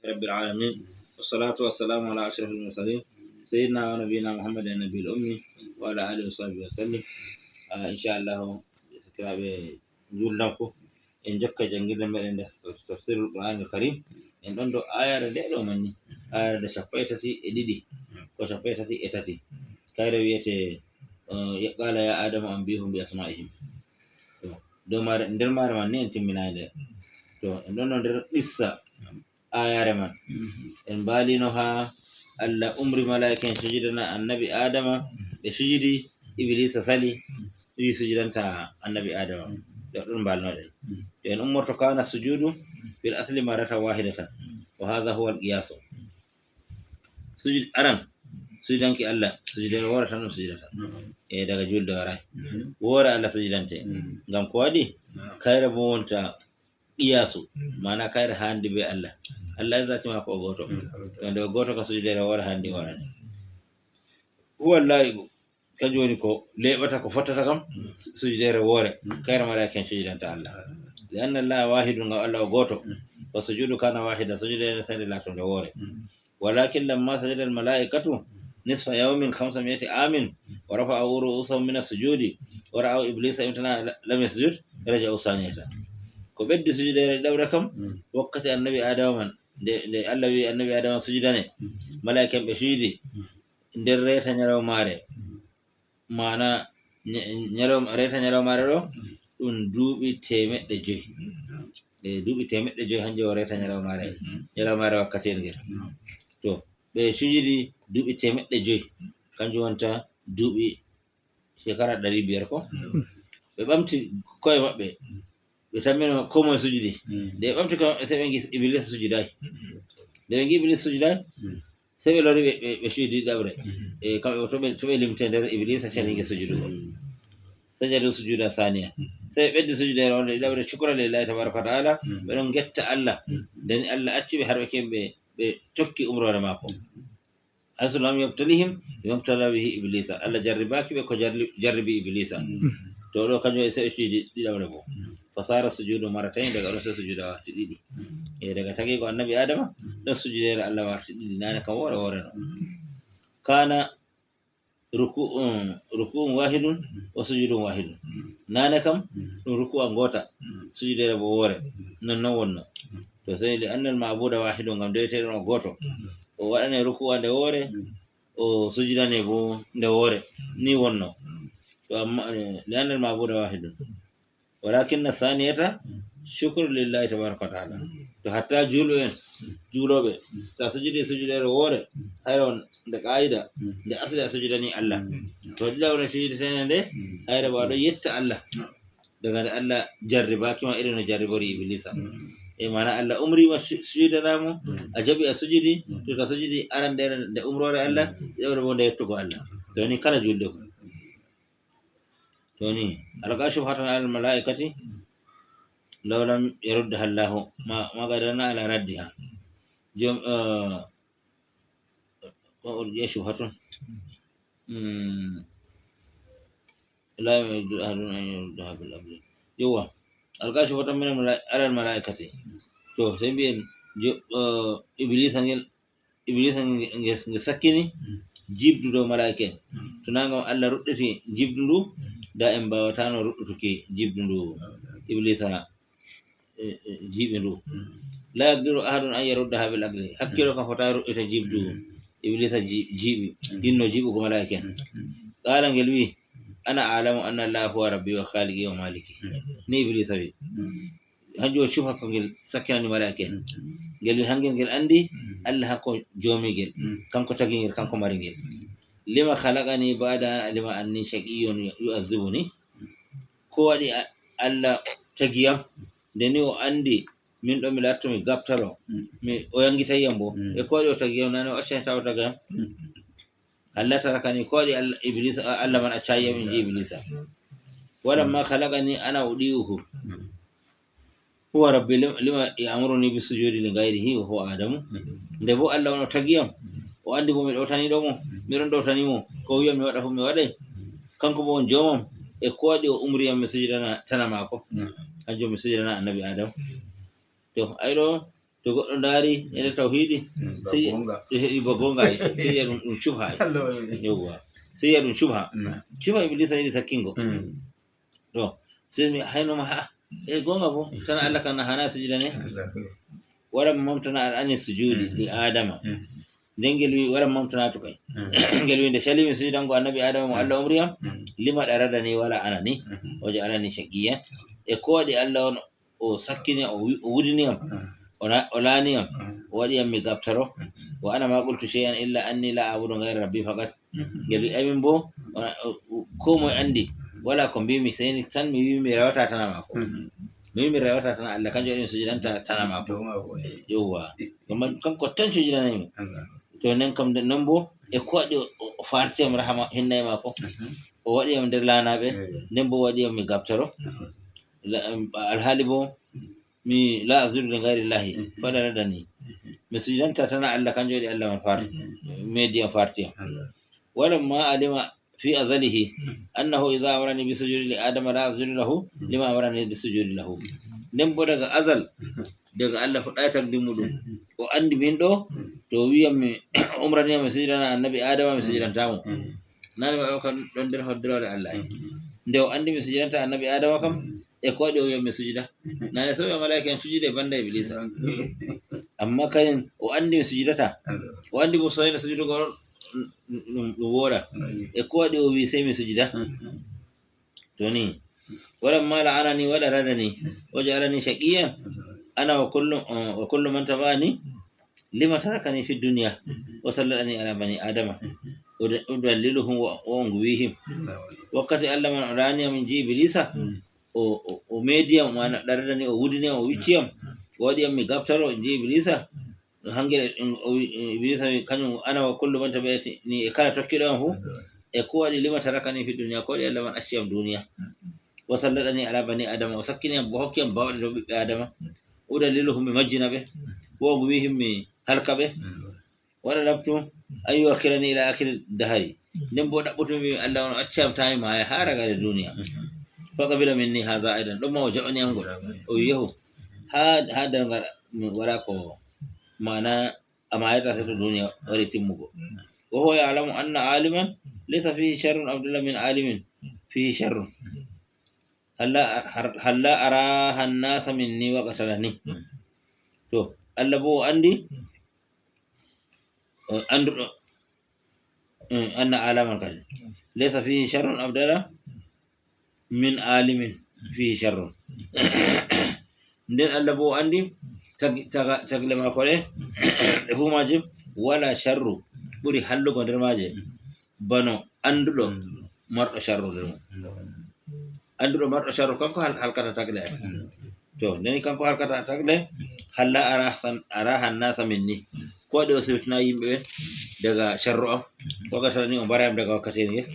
رب العالمين والصلاة والسلام على أشرف المرسلين سيدنا ونبينا محمد النبي الأمي وعلى آله وصحبه وسلم إن شاء الله سكرابي جولناكو إن جكا جنجل من تفسير القرآن الكريم إن عندو آية رديئة مني آية شفيتتي إديدي وشفيتتي إتتي كايرا ويتي قال يا آدم أنبيهم بأسمائهم do mare nder mare man ni en timminande to en ɗon no nder qissa ayare man en mbalino ha Allah umri malaika en sujudana annabi adama ɓe sujudi iblisa sali wi sujudanta annabi adama ɗo ɗon mbalnoɗen to en ummorto kana sujudu bil asli marata wahidatan wa hadha huwa al qiyasu sujud aran sujudanki Allah sujudere wora tan ɗum sujudata e daga julde waray wora Allah sujudante ngam ko waɗi kayre bo wonta qiyasu mana kayre handi be Allah Allah zati mako o goto to nde o goto ka sujudere wora handi worani huwa laibu kanjum woni ko leɓata ko fottata kam sujudere woore kayre malaika en sujudanta Allah li anna Allah wahidu ngam Allah o goto wa sujudu kana wahida sujudere sande latonde woore walakin lamma sajada al malaikatu نصف يوم 500 عام ورفعوا رؤوسهم من السجود ورأوا إبليس امتنع لم يسجد رجعوا ثانية ko ɓeddi sujudere ɗewre kam wakkati annabi adama man nde Allah wi annabi adama sujudane malaika en ɓe sujudi nder reta ñalawmare mana reta ñalawmare ɗo ɗum duuɓi 100 duuɓi 100 hanje o reta ñalawmare wakkati en ngel to ɓe sujudi duuɓi 100 kanjum wonta duuɓi shekara 500 ko ɓe ɓamti koye maɓɓe ɓe tammino ko moye sujudi nde ɓe ɓamti koye maɓɓe sai ɓe gi iblis sujuday nde ɓe gi iblis sujuday sai ɓe lori ɓe sujudi ɗaɓre kamɓe to ɓe limte nder iblis caninge sujudugo sajadu sujuda saniya sai ɓe ɓeddi sujudere wonde ɗaɓre shukra lillahi tabaraka wa taala ɓe ɗon getta Allah nden Allah acci ɓe har ɓe kemɓe ɓe tokki umrore mako hayso lam yabtalihim yabtala bihi iblisa Allah jarribaki ɓe ko jarribi iblisa to ɗo kanjum e sai sujudi ɗiɗawre bo fasara sujudu maratayn daga ɗo sai sujuda warti ɗiɗi daga tagi ko annabi adama ɗon sujudere Allah warti ɗiɗi nane kam woore woore no kana ruku'un wahidun wa sujudun wahidun nane kam ɗum ruku'a ngota sujudere bo woore non wonno to sai li annal ma'buda wahidun ngam deweteɗon o goto o waɗane ruku'a nde woore o sujudane bo nde woore ni wonno to amma li annal ma'buda wahidun walakinna saniyata shukru lillahi tabaraka wa taala to hatta juuloɓe ta sujudi sujudere woore hayron nde qaida nde asli a sujudani Allah to ɗiɗawre sujudetene nde hayre ba ɗo yetta Allah daga nde Allah jarribakima irin no jarribori iblisa mana Allah umrima sujudanamo a jaɓi a sujudi to ta sujudi aran nde umrore Allah ɗiɗawre bo nde yettugo Allah to ni kala julde ko to ni alqa shubhatan alal malaikati law lam yaruddaha Allahu ma gadana ala raddiha jom shubhatun la yuridu ahadun an yaruddaha bil amri yowa alqa shubhatan min alal malaikati to sai mbiyen iblisa ngel ngel sakkini jibdu dow malaika en to nangam Allah ruɗɗiti jibdu ndu da en mbawatano ruɗɗutuki jibdu ndu iblisa jiɓe ndu la yaqdiru ahadun an yaruddaha bil aqli hakkilo kam fota ruɗɗita jibdu iblisa jiɓi ɗinno jiɓugo malaika en qala ngel wi ana alamu anna Allah huwa rabbi wa khaliqi wa maliki ni iblisa wi hanjum o cufa ko ngel sakkinani malaika en ngel wi hangel ngel andi Allah hakko jomigel kanko tagi ngel kanko mari ngel lima khalaqani ba'da an alima anni shaqiyun yu'azzibuni ko waɗi Allah tagiyam ndeni o andi min ɗo mi latto mi gaftaro o yangitayyam bo e ko waɗi o tagiyam nane o accani taw tagayam Allah tarakani ko waɗi iblisa Allah man accayiyam in ji iblisa walamma khalaqani ana uɗi'uhu huwa rabbi lima ya'muruni bisujudi li ghayrihi wa huwa adamu nde bo Allah on o tagiyam o andi bo mi ɗowtaniɗo mo miɗon ɗowtanimo ko wiyam mi waɗa fu mi waɗay kanko bo on jomam e ko waɗi o umriyam mi sujudana tana mako hanjum mi sujudana annabi adam to ayɗo to to goɗɗo ndaari ene tawhiidi sey heɓi ba gonga sey yiya ɗum subha yewwa sey yiya ɗum subha iblisa yiɗi sakkingo to sey mi haynoma e gonga bo tan Allah kan hana sujuda ne wara mamtana al ani sujudi li adama nden ngel wi wara mamtana to kay ngel wi nde salimi sujudango annabi adama mo Allah umriyam lima ɗaradani wala anani o ja'alani shaqiyan e ko waɗi Allah on o sakkini o wudiniyam o laaniyam o waɗiyam mi gaftaro wa ana ma qultu shay'an illa anni la a'budu ghayra rabbi faqat ngel wi amin bo ko moye andi wala ko mbimi seni tan mi wi mi rewata tana mako mi wi mi rewata tana Allah kanjum waɗi mi sujudanta tana mako yowwa gam kanko tan sujudanaymi to nen kam non bo e ko waɗi o fartiyam rahama hinnaye mako o waɗiyam nder laanaɓe nden bo waɗiyam mi gaftaro alhaali bo mi la asjudu li gayri llahi faɗaradani mi sujudanta tana Allah kanjum waɗi Allah man mediyam fartiyam walamma alima في أزله أنه إذا أمرني بسجود لآدم لا أسجد له لما أمرني بسجود له نمبو دغ أزل دغ الله فتايتك دمودو وأندي من دو تو ويام عمرني مسجدنا النبي آدم مسجدنا تامو ناني ما كان دندر هدرو الله ندو أندي مسجدنا النبي آدم كم eko waɗi o wiyam sujuda nane so wiya malaika en sujude banda iblisa amma kayen o andi mi sujudata o andi mo soyna sujudugo ɗum woɗa e ko waɗi o wi sey mi sujuda to ni walamma la'anani wa ɗaradani o ja'alani shaqiyan ana wa kullu man tabani lima tarakani fi dunya wa sallatani ala bani adama udalliluhum wa ungwihim wakkati Allah man raniya min ji iblisa o mediyam mana ɗaradani o wudiniyam o wicciyam o waɗiyam mi gaftaro ji iblisa hangel iblisa kañum ana wa kullu man tabi'ati ni e kala tokkiɗo am fu e ko waɗi lima tarakani fi dunya ko waɗi Allah man acciyam duniya wa sallatani ala bani adama o sakkiniyam bo hokkiyam bawɗe dow ɓiɓɓe adama udalliluhum mi majjina ɓe wo wihim mi halka ɓe waɗa labtu an yuwakkilani ila akhiri dahari nden bo ɗaɓɓutumi Allah on acciyam tami maya ha ragare duniya faqabila minni hadha aidan ɗum ma o jaɓaniyam ngol o wiyahu ha dargal wala ko mana amayata seto duniya wari timmugo wa huwa ya'lamu anna aliman laysa fihi sharrun abdullah min alimin fihi sharrun halla araha nnasa minni wa qatalani to Allah bo andi anduɗo anna alaman kadi laysa fihi sharrun abdullah min alimin fihi sharrun nden Allah bo andi tagle mako ɗe ɗe fu majum wala sharru ɓuri hallugo nder maje bano anduɗo marɗo sharru nder mum anduɗo marɗo sharru kanko halkata tagle to ndeni kanko halkata tagle halla arahan nasa minni ko waɗi o sewtina yimɓe ɓen daga sharru am wagatani o mbarayam daga wakkati ngel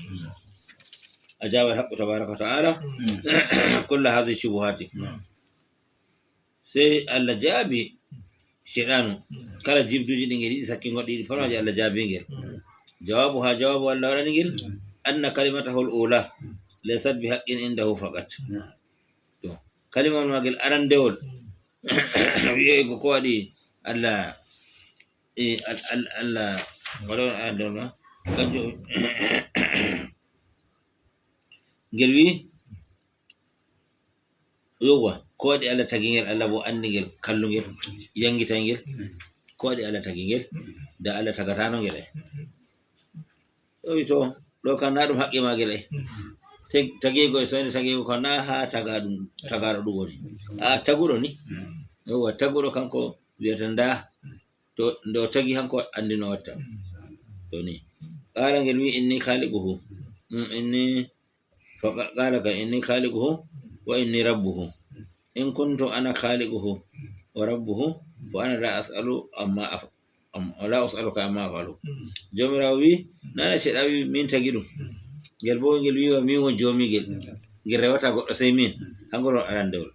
أجاب الحق تبارك وتعالى كل هذه الشبهات سي الله جابي شيطان كلا جيب دوجي دينغي سكين غدي فما جاء الله جابي غير جوابها جواب الله ورنغيل أن كلمته الأولى ليست بحق عنده فقط كلمة ما قال أران دول يقول كوادي الله الله ولو أدونا كجو ngel wi yowa ko waɗi Allah tagi ngel Allah bo andi ngel kallungel yangita ngel ko waɗi Allah tagi ngel da Allah tagatano ngel o wi to ɗo kan na ɗum haqqe magel tagigo e soyde tagigo ko na ha tagaɗo ɗum woni a taguɗo ni yowa taguɗo kanko wiyata nda to nde o tagi hanko andi no watta to ni qala ngel wi inni khaliquhu inni فقال إني خالقه وإني ربه إن كنت أنا خالقه وربه وأنا لا أسأل لا أسألك أما أفعله جمراوي نانا شراوي من تجدو جلبو جلبي ومي وجومي جل رواتا سيمين هنقول أراندول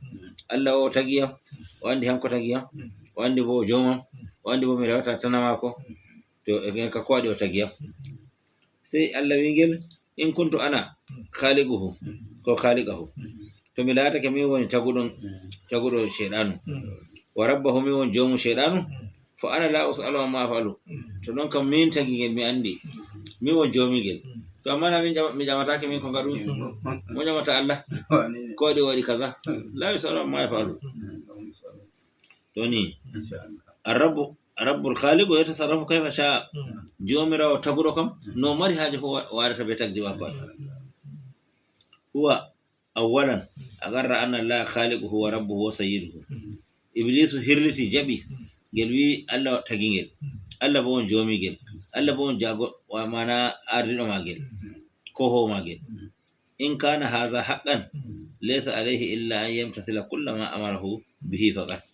الله أو تجيا وعندي هنكو تجيا وعندي بو جوما وعندي بو مرواتا تنامكو تو كقوادي وتجيا سي الله ويجل إن كنت أنا خالقه ko khaliqahu to mi laata ke mi woni taguɗo shayɗanu wa rabbahu mi won joomu shayɗanu fa ana la usalu amma afalu to noon kam min tagi ngel mi andi mi won joomigel to amma na mi jamatake min ko ngaɗumi mo jamata Allah ko waɗi kaza la usalu amma afalu to ni rabbul khaliqu yatasarrafu kayfa sha jomirawo taguro kam no mari haaje ko waɗata be tagdi makko huwa awwalan agarra anna Allah khaliquhu wa rabbuhu wa sayyiduhu iblisu hirliti jaɓi ngel wi Allah tagi ngel Allah bo on joomigel Allah bo on jago wa mana ardiɗo magel ko ho magel in kana hadha haqqan laysa alayhi illa an yamtasila kulla ma amarahu bihi faqat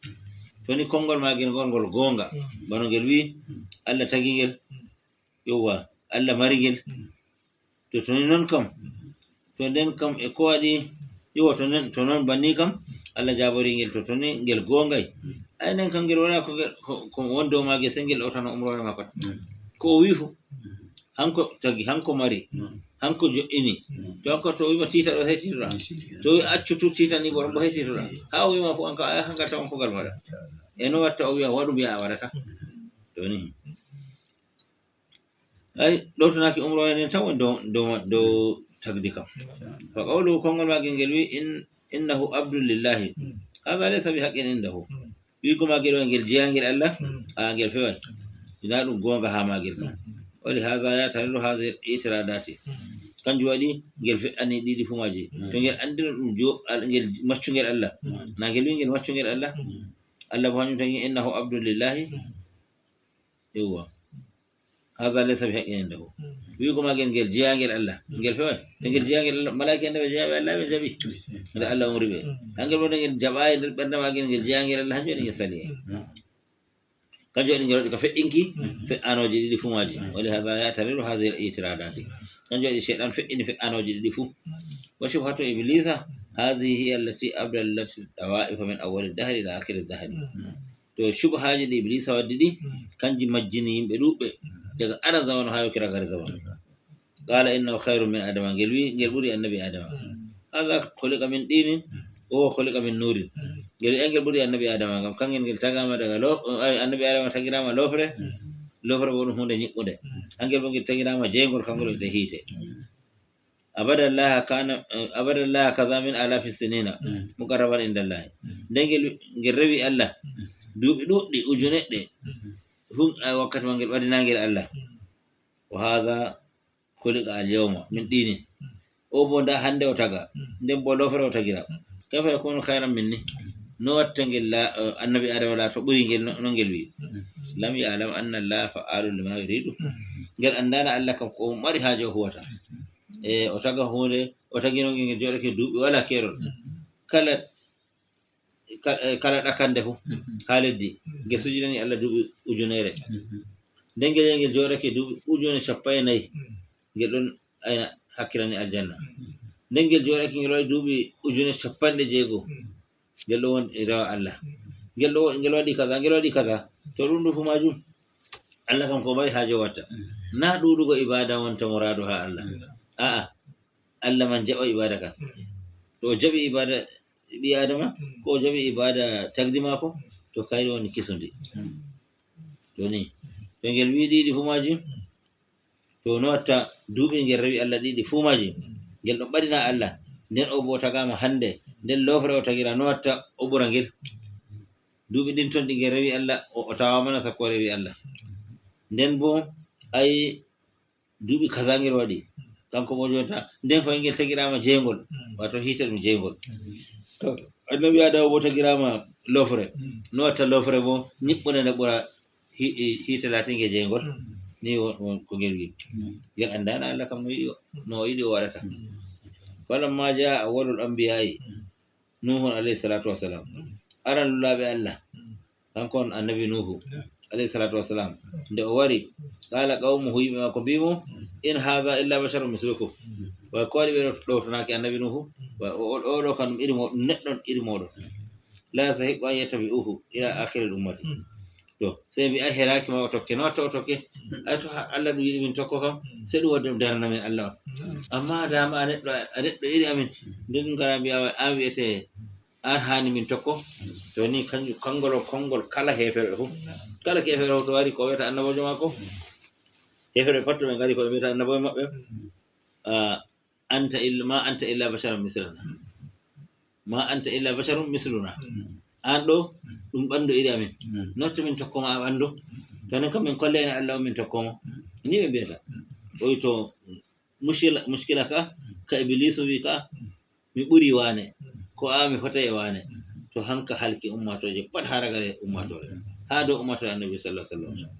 toni konngol magel ngol gonga bano ngel wi Allah tagi ngel yowa Allah mari ngel to toni non kam to nden kam e ko waɗi yowa to non banni kam Allah jabori ngel to toni ngel gongay ay nen kam ngel wala ko wondo magel se ngel otano umrore makko ko o wi fu hanko tagi hanko mari hanko jo'ini to hanko to wima tita ɗo hay titoɗa to accu tu titani bo ɗon bo hay titoɗa ha o wima fu anka aya hanka tawan kogal maɗa e no watta o wiya waɗu mbiya a waɗata to ni ay ɗowtanaki umrore nden tan woni dow tagdi kam fa qawluhu konngol magel ngel wi innahu abdulillahi hada laysa bi haqqin indahu wigo magel wa ngel jeyangel Allah ngel feway ina ɗum gonga ha magel kam wali hada yatanilu hadi itiradati kanjum waɗi ngel feƴƴani ɗiɗi fu maji to ngel andino ɗum ngel maccungel Allah na ngel wi ngel maccungel Allah Allah bo hañum tagi innahu abdulillahi yewwa hada laysa bi haqqin indahu wigo magel ngel jeyangel Allah ngel feway to ngel jeyangel Allah malaika en ɓe jeeyaɓe Allah ɓe jaɓi nde Allah umri ɓe hangel bo nde ngel jaɓayi nder ɓernde magel ngel jeyangel Allah hanjum waɗi ngel sali kanjum waɗi ngel waɗi ko feƴƴinki feƴƴanoji ɗiɗi fu maji wali hada yatanilu hadi l itiradati kanjum waɗi cheyɗan feƴƴini feƴƴanoji ɗiɗi fu wa shubhatu iblisa hadihi hiya allati abdallat dawaifa min awwali dahri ila akhiri dahri to shubhaji ɗi iblisa waddi ɗi kanji majjini yimɓe ɗuɓɓe daga ana zamanu ha yokira gari zamanu qala innahu khairum min adama ngel wi ngel ɓuri annabi adama hada khuliqa min dinin o khuliqa min nurin ngel wi ngel ɓuri annabi adama ngam kangel ngel tagama daga annabi adama tagirama lofre bo ɗum hunde ñiɓɓude hangel bo ngel tagirama jeygol kangol wiyete hiite abadallaha kaza min alafi sinina muqarraban indallahi nde ngel rewi Allah duuɓi ɗuɗɗi ujuneɗɗe wakkati ma ngel ɓadinangel Allah wa hadha khuliqa al yawma min dinin o bo nda hande o taga nden bo lofere o tagira kayfa yakunu khayran minni no watta ngel annabi adama la to ɓuri ngel no ngel wi lam ya'lam anna Allah fa'alu lima yuridu ngel andana Allah kam ko mari haaje o huwata e o taga hunde o tagino ngel joɗake duuɓi wala kerol kala ɗakande fu ha leddi ngel sujudani Allah duuɓi ujunere nden ngel joɗake duuɓi ujune 14 ngel ɗon ayna hakkilani aljanna nden ngel joɗake ngel waɗi duuɓi ujune 60 ngel ɗo won rewa Allah ngel waɗi kaza to ɗum ɗo fu majum Allah kam ko mari haaje watta na ɗuɗugo ibada wonta muradu ha Allah a'a Allah man jaɓa ibada kan to o jaɓi ibada ɓi adama ko o jaɓi ibada tagdi mako to kayri woni kisundi to ni to ngel wi ɗiɗi fu majum to no watta duuɓi ngel rewi Allah ɗiɗi fu majum ngel ɗo ɓaɗina Allah nden o bo tagama hande nden lofre o tagira no watta o ɓura ngel duuɓi ɗin ton ɗi ngel rewi Allah o tawamana sakko rewi Allah nden bo ay duuɓi kaza ngel waɗi kanko mo jonta nden fay ngel tagirama jeygol wato hiite ɗum jeygol to annabi adama bo tagirama lofre no watta lofre bo ñiɓɓude nde ɓura hiite latinge jeygol ni ko ngel wi ngel andana Allah kam no o yiɗi o waɗata falamma jaa awwalul anbiya'i nuhun alayhi salatu wassalam aran lullaɓe Allah kanko on annabi nuhu alayhi salatu wassalam nde o wari qala qawmuhu yimɓe makko mbimo in hadha illa basharun mislukum way ko waɗi ɓe ɗowtanaki annabi nuhu oɗo kam ɗum iri moɗon neɗɗon iri moɗon la yastahiqu an yattabi'uhu ila akhiril ummati to sey mbi a heraki ma o tokke no watta o tokke ay to Allah ɗum yiɗi min tokko kam sey ɗum wadde ɗum darana min Allah on amma dama a neɗɗo iri amin nden ɗum gara mbiya an wiyete an hani min tokko to ni kangol kongol kala hefere fu kala hefere to wari ko weta annabojo mako hefere patto ɓe ngari ko ɓe mbiyata annabojo maɓɓe anta illa basharum misluna ma anta illa basharum misluna an ɗo ɗum ɓandu iri amin notto min tokkoma a ɓandu tonen kam min kolleni Allah min tokkomo ni ɓe mbiyata oyi to muskila ka iblisu wi ka mi ɓuri wane ko mi fota e wane to hanka halki ummatoje pat ha ragare ummatore ha dow ummatore annabi sallallahu alaihi wasallam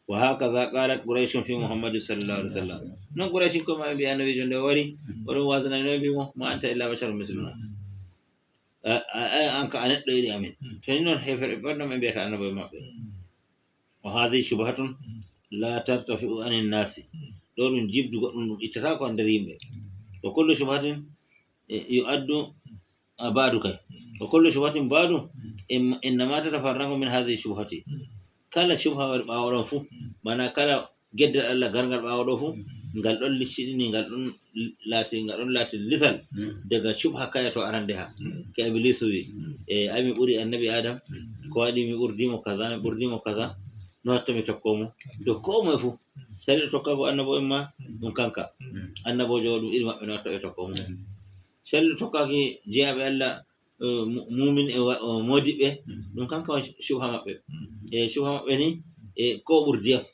wa hakaza qalat quraish fi muhammad sallallahu alaihi wasallam non quraish ko ma bi annabi jonde wari oɗon wasana no mbimo ma anta illa basharun misluna an ka aneɗɗo iri amin to ni noon hefere ɓanɗo ɓe mbiyata annabi maɓɓe wa hadi shubhatun la tartafi'u anin nasi ɗo ɗum jibdu goɗɗum ɗum ittata ko nder yimɓe wa kullu shubhatin yu'addu badu kay wa kullu shubhatin badu innama tatafarraqu min hadhihi shubhati kala shubha wari ɓawo ɗon fu mana kala geddal Allah gargal ɓawo ɗo fu ngal ɗon licciɗini ngal ɗon laati lisal daga shubha kaya to arande ha ka iblisu wi ay mi ɓuri annabi adam ko waɗi mi ɓurdimo kaza no watta mi tokkomo do ko moye fu sariɗo tokkabo annabo en ma ɗum kanka annabojo ɗum iri maɓɓe no watta ɓe tokkomo sariɗo tokkaki jeyaɓe Allah mumin e modiɓɓe ɗum kanka on shubha maɓɓe shubha maɓɓe ni ko ɓurdiyam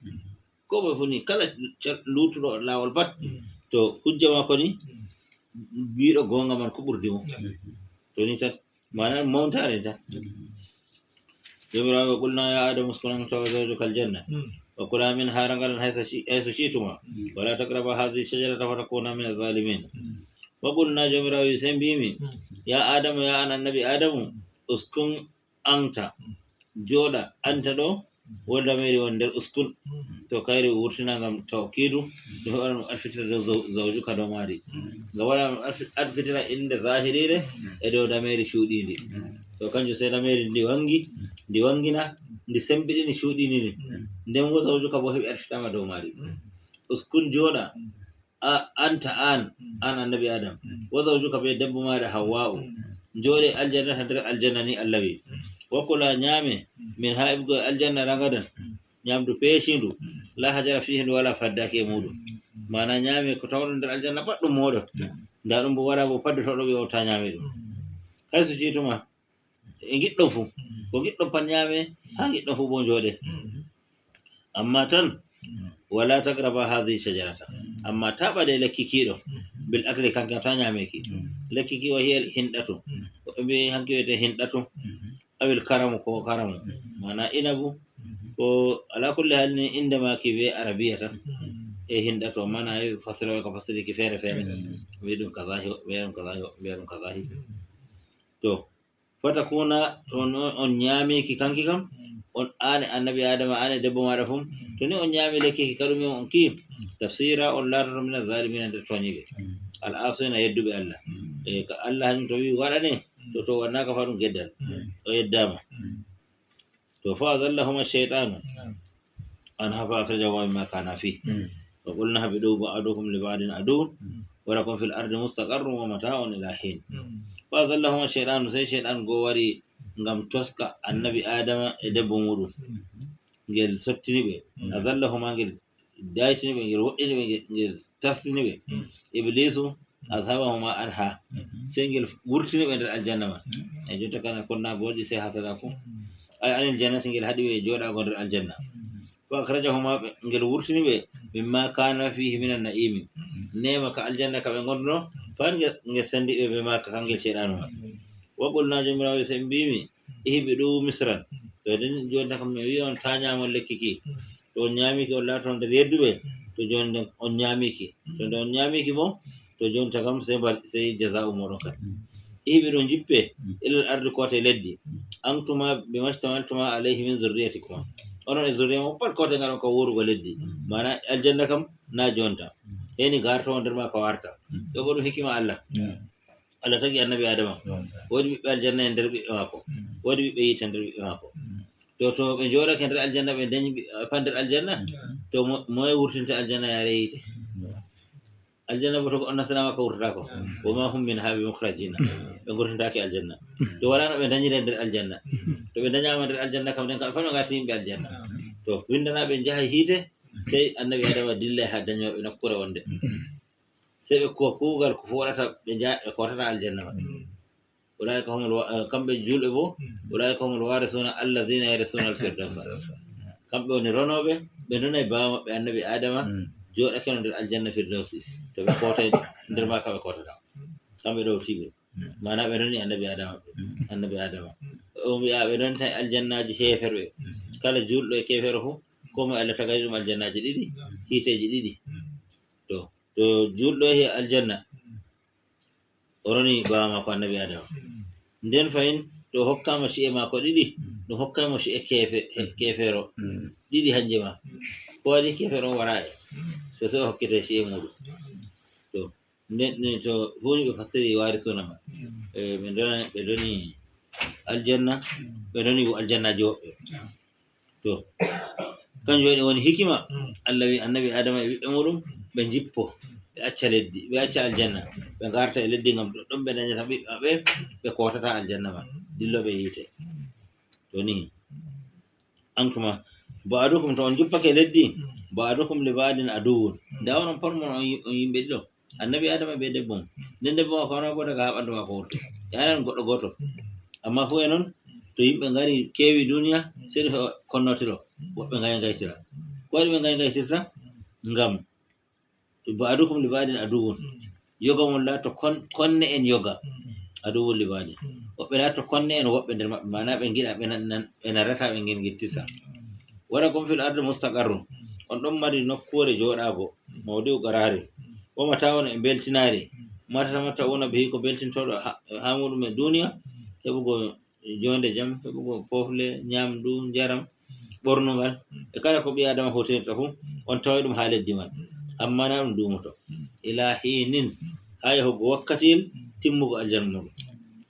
ko moye fu ni kala lutuɗo lawol pat to hujja mako ni mbiɗo gonga man ko ɓurdimo to ni tan mana mawtare tan jomirawo qulna ya adamu uskun anta wa zawjuka aljanna wa kula minha ragadan haythu shi'tuma wa la taqraba hadhihi shajarata fatakuna min adh-dhalimin wa qulna jomirawo sen mbimi ya adamu ya an annabi adamu uskun anta joɗa anta ɗo wonda meri won nder uskun to kayri wurtina ngam tawkidu ɗum heɓa ɗum alfitira dow zawjuka dow maari ngam waɗa ɗum alfitira inde zahirire e dow dameri cuuɗindi to kanjum sey dameri ndi wangina ndi sembiɗini cuuɗinini nden wo zawjuka bo heɓi alfitama dow maari uskun joɗa anta an annabi adam wo zawjuka be debbo maɗa hawwa'u jooɗe aljannata nder aljanna ni Allah wi wakula ñaame min ha ibgo aljanna ragadan ñamdu peeshindu la hajara fihi ndu wala faddaki e muɗum mana ñaame ko tawɗo nder aljanna pat ɗum moɗon nda ɗum bo waɗa bo paddotoɗo ɓe wawta ñaame ɗum hayso jiituma e giɗɗon fu ko giɗɗon pat ñaame ha giɗɗon fu bo jooɗe amma tan wala tagraba hadhihi shajarata amma ta ɓaɗe lekki kiɗo bil akli kanke ta ñaameki lekki ki wa hiya hinɗatu woɓɓe mbi hanki wiyete hinɗatu awil karamu ko karamu mana inabu ko ala kulli hal ni inde maki be arabiya tan e hinɗato mana fasiro ko fasiriki feere wi ɗum kazahi wiya ɗum kazahi to fatakuna to on ñaamiki kanki kam on ane annabi adama ane debbo maɗa fum to ni on ñaami lekkiki kaɗumi on ki tafsira on laatoto min zalimina nder toñiɓe al asina yedduɓe Allah ka Allah hañum to wi waɗane to wannaka fa ɗum geddal o yeddama to fa azallahuma cheytanu an hafa akhrajahu mimma kana fi wa qulna habidu ba'dukum li ba'din adu wa lakum fil ardi mustaqarrun wa mata'un ila hin fa azallahuma cheytanu sai cheytan go wari ngam toska annabi adama e debbo muɗum ngel sottini ɓe azallahuma ngel daytini ɓe ngel woɗɗini ɓe ngel tastini ɓe iblisu ashabahuma anha sey ngel wurtini ɓe nder aljanna man e jotta kana konna boɗi sey hasada fu ay anil jannati ngel haɗi ɓe joɗago nder aljanna fa akhrajahuma ngel wurtini ɓe mimma kana fihi min an-na'imi nema ka aljanna ka ɓe gonno fa ngel sendi ɓe be maka kangel sheyɗanu ma wa qulna jomirawo sey mbimi ihbiɗu misran to den jonta kam mi wi on ta ñamon lekki ki to on ñamiki on laato nder yedduɓe to joni nden on ñamiki to nde on ñamiki bo to jonta kam sey jaza'u moɗon kadi ihbiɗu jippe ilal ardi kote leddi antuma bi mastawaltuma alayhi min zurriyatikuma onon e zurriya mo pat kote ngaɗon ko wurugo leddi mana aljanna kam na jonta heni garto nder ma ko warta ɗo bo ɗum hikima Allah tagi annabi adama woodi ɓiɓɓe aljanna e nder ɓiɓɓe maako woodi ɓiɓɓe yiite nder ɓiɓɓe maako to ɓe jooɗake nder aljanna ɓe dañi fa nder aljanna to moye wurtinte aljanna yaare yiite aljanna bo to on nasana ka wurta ko wa ma hum min habi mukhrajina be gurtindaki aljanna to wala no be dañire nder aljanna to be dañama nder aljanna kam den kam fano ngati yimɓe aljanna to windanaɓe jaha hiite sey annabi adama dilla ha dañoɓe nokkure wonde sey ɓe ko kuugal ko foɗata ɓe kotata aljanna ma ulaika humul kamɓe julɓe bo ulaika humul warisuna alladina yarisuna alfirdausa kamɓe woni ronoɓe ɓe donay bawa maɓɓe annabi adama joɗake no nder aljanna firdausi to ɓe kootay nder ma kaɓe kotata kamɓe ɗo tiɓe mana ɓe roni annabi adama o wiya ɓe ɗon tan aljannaji heferɓe kala julɗo e kefere fo komo Allah tagari ɗum aljannaji ɗiɗi hiiteji ɗiɗi to julɗo he aljanna o roni bawa mako annabi adama nden fayin to hokkama ci'e mako ɗiɗi ɗum hokkama ci'e kefero ɗiɗi hanje ma ko waɗi kefere o wara e to sey o hokkete ci'e muɗum to nden to huni ɓe fasiri warisuna ma ɓe doni aljanna ɓe doni bo aljannaji woɓɓe to kanjum waɗi woni hikima Allah wi annabi adama e ɓiɓɓe muɗum ɓe jippo ɓe acca leddi ɓe acca aljanna ɓe garta e leddi ngam ɗon ɓe dañata ɓiɓɓe maɓɓe ɓe kotata aljanna man dilloɓe yiite to ni ankuma ba'adukum to on juppake leddi ba'adukum li ba'din aduwwun nda onon pat mon on yimɓe ɗiɗo annabi adama be debbo mum nden debbo mako wona bo daga ha ɓandu mako wurti yanan goɗɗo goto amma fu e noon to yimɓe ngari keewi duniya sey ɗo konnotiro woɓɓe gaytira ko waɗi ɓe gaytirta ngam ba'adukum li ba'din aduwwun yoga mon laato konne en yoga aduwwun li ba'din woɓɓe laato konne en woɓɓe nder maɓɓe mana ɓe giɗa ɓe narrata ɓe gittirta walakum fil ardi mustaqarrun on ɗon mari nokkure joɗago mawdi'u qarari woma tawon e beltinari matamatta wona bihi ko beltintoɗo ha muɗum e duniya heɓugo jonde jaam heɓugo pofle ñamdu jaram ɓornugal e kala ko ɓi adama hutinirta fu on tawa ɗum ha leddi man amma na ɗum dumoto ila hinin ha yahugo wakkatiyel timmugo aljanna muɗum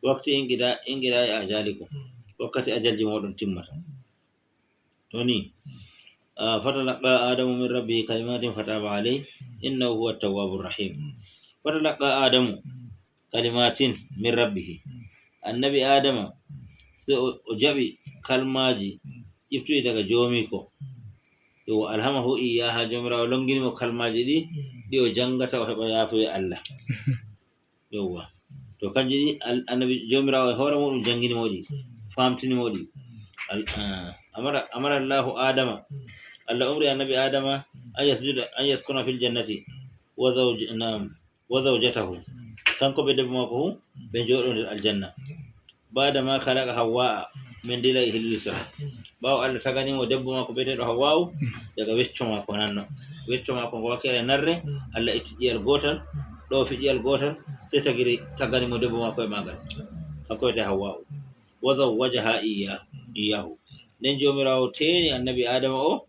wakti inqida e ajalikum wakkati ajalji moɗon timmata to ni fatalaqa adamu min rabbihi kalimatin fataba alayhi innahu huwa tawwabur rahim fatalaqa adamu kalimatin min rabbihi annabi adama so o jaɓi kalmaji ƴiftuɗi daga jomiko yo alhamahu iyaha jomirawo longinimo kalmaji ɗi o jangata o heɓa yafuye Allah yowwa to kanji ɗi annabi jomirawo e hoore muɗum janginimoɗi famtinimoɗi amara Allahu adama Allah umri annabi adama an yaskuna fil jannati wa zawjatahu kanko ɓe debbo mako hu ɓe jooɗo nder aljanna bada ma khalaqa hawwa min dila ihlisa ɓawo Allah taganimo debbo mako ɓeteɗo hawwa'u daga wecco mako nanno wecco mako ngo wakkere narre Allah itti ƴiyal gotal ɗo fi ƴiyal gotal sey taganimo debbo mako e magal kanko wiyete hawwa'u wa zawwajaha iyahu nden jomirawo teeni annabi adama o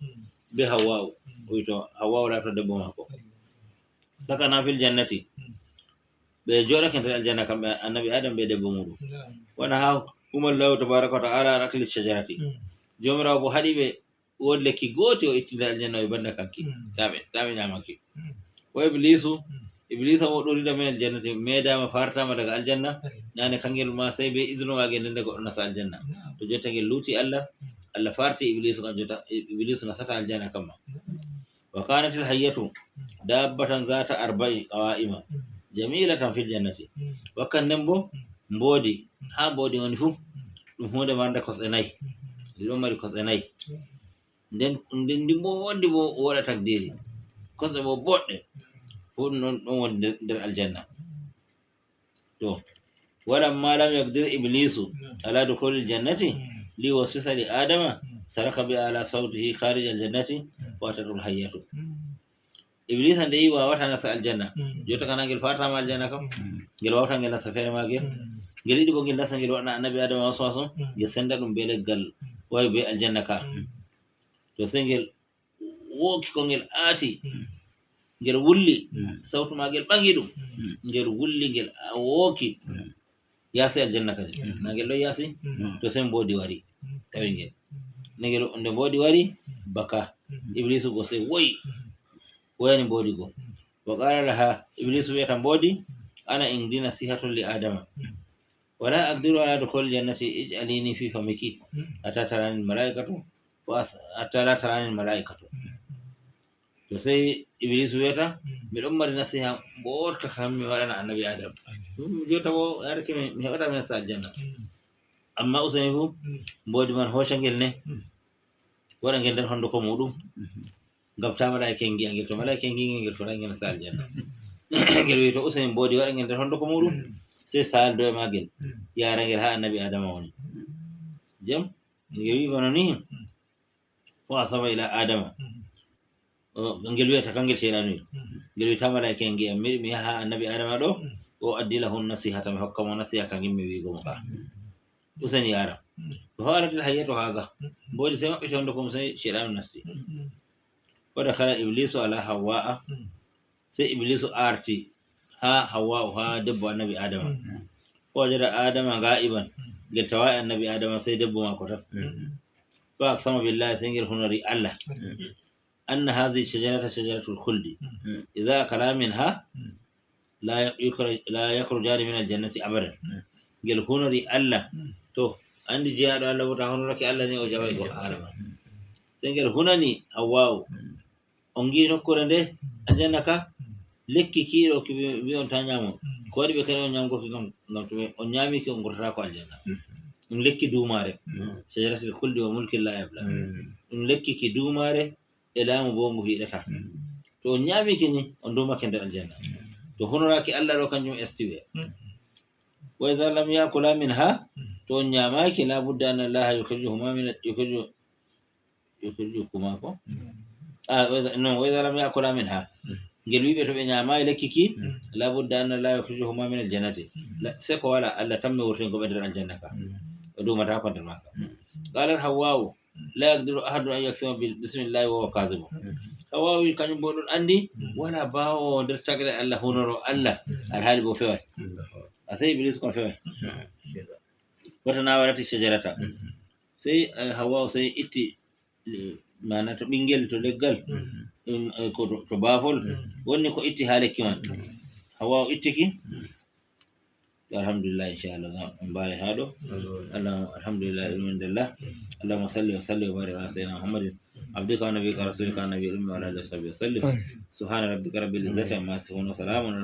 be hawwa'u o wi to hawwa'u laato debbo mako sakana fil jannati ɓe joɗake nder aljanna kamɓe annabi adama be debbo muɗum wona ha umallahu tabaraka wa ta'ala an akli shajarati jomirawo bo haɗi ɓe won lekki gooti o itti nder aljanna o banda kanki taɓe ñamaki o iblisa mo ɗorida min aljannati meedama fartama daga aljanna nane kangel ma sey be isnu mage ndende goɗɗo nasa aljanna to jotta ngel luuti Allah farti iblisu kam jotta iblisu nasata aljanna kamma wa kanat al hayyatu dabbatan zata arba'i qawa'ima jamilatan fil jannati wakkan nden bo mboodi ha mboodi woni fu ɗum hunde marde kosɗe nayyi ɗi ɗon mari kosɗe nayyi nden ndi mbondi bo woɗa takdiri kosɗe bo boɗɗe fu ɗum ɗon woni nder aljanna to walamma lam yaqdir iblisu ala dukhulil jannati li waswisa li adama saraka bi ala sawtihi kharij aljannati wa tadul hayyatu iblisa nde yi wawata nasa aljanna jotta kana ngel fatama aljanna kam ngel wawata ngel nasa feere magel ngel yiɗi bo ngel nasa ngel waɗna annabi adama waswaso ngel senda ɗum be leggal wawi be aljanna ka to sey ngel wooki ko ngel aati ngel wulli sawtu magel ɓangi ɗum ngel wulli ngel wooki yaasi aljanna kadi na ngel ɗon yaasi to sey mboodi wari tawi ngel nde mboodi wari baka iblisu go sey woyi woyani mboodi go وقال لها إبليس بودي أنا عندي نصيحة لآدم ولا أقدر على دخول الجنة اجعليني في فمك حتى تراني الملائكة حتى لا تراني الملائكة فسي إبليس ويتا من أمر نصيحة بورك خامي ولا النبي آدم جوتا بو يارك من هذا من الجنة أما أسنيفو بودي من هو شنجل نه ولا نجندر هندو كمودو gabta malaika ngi angel to malaika ngi ngel to ngel sal janna ngel wi to usain bodi wala ngel hondo ko mudum sai sal do magel yara ngel ha annabi adama woni jam ngel wi bononi wa asaba ila adama ngel wi ta kangel shedanu ngel wi ta malaika ngi mi ha annabi adama do o addilahu nasihata mi hokkamo nasiha kan mi wi go ka usain yara to halat al hayatu hadha bodi sai mabbe hondo ko sai shedanu nasti ودخل إبليس على حواء سي إبليس آرتي ها حواء ها دب النبي آدم وجد آدم غائبا قلت واي النبي آدم سي دب ما كتب فأقسم بالله سنجر هنري الله أن هذه الشجرة شجرة الخلد إذا أكلا منها لا يخرجان من الجنة أبدا قل هنري الله تو عندي جهاد الله وتهنرك الله ني وجبي آدم سنجر هنني حواء ongi nokkure nde aljanna ka lekki kiiɗo ki wi on ta ñamo ko waɗi ɓe kadi on ñamgoki gam to on ñamiki on gurtata ko aljanna ɗum lekki duumare sajaratil khuldi wa mulkin la yabla ɗum lekki ki duumare e laamu bo ngu hiiɗata to on ñamiki ni on duumake nder aljanna to honoraki allah ɗo kanjum estiwe wa idha lam yakula minha to on ñamaki la budda an allaha yukhrijuhuma min yukhrijukuma ko non وإذا لم يأكل منها قال بيبي تو نياما لكيكي لابد أن لا يخرجهما من الجنة لا سكو ولا ألا تم ورثين بدر الجنة ودو متى كنت معك قال الحواء لا يقدر أحد أن يقسم بسم الله وهو كاذب حواء كان يقول عندي ولا باو درتك الله هنر الله الحال بو فيه أسي إبليس كون فيه وتناولت الشجرة سي حواء سي إتي mana to ɓingel to leggal ko to bafol wonni ko itti ha lekki man hawa ittiki alhamdulillah inchallah on mbawi ha ɗo allah alhamdulillah ilmindillah allahuma salli wa salli wa barik ala sayyidina muhammadin abdika wa nabika rasulika nabi ummi wa ala alihi wa sahbihi wa sallim subhana rabbika rabbil izzati amma yasifun wa salamun